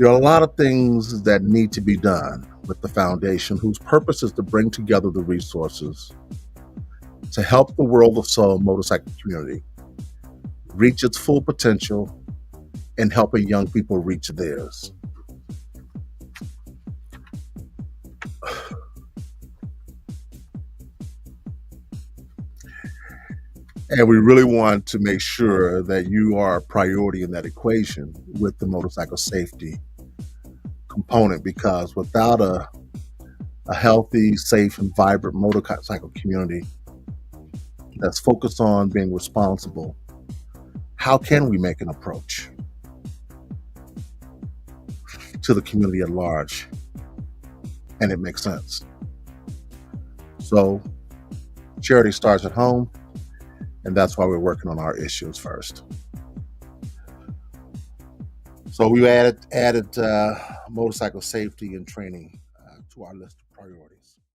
There are a lot of things that need to be done with the foundation, whose purpose is to bring together the resources to help the World of Soul motorcycle community reach its full potential and helping young people reach theirs. And we really want to make sure that you are a priority in that equation with the motorcycle safety component, because without a healthy, safe, and vibrant motorcycle community that's focused on being responsible, how can we make an approach to the community at large and it makes sense? So, charity starts at home, and that's why we're working on our issues first. So we added motorcycle safety and training to our list of priorities.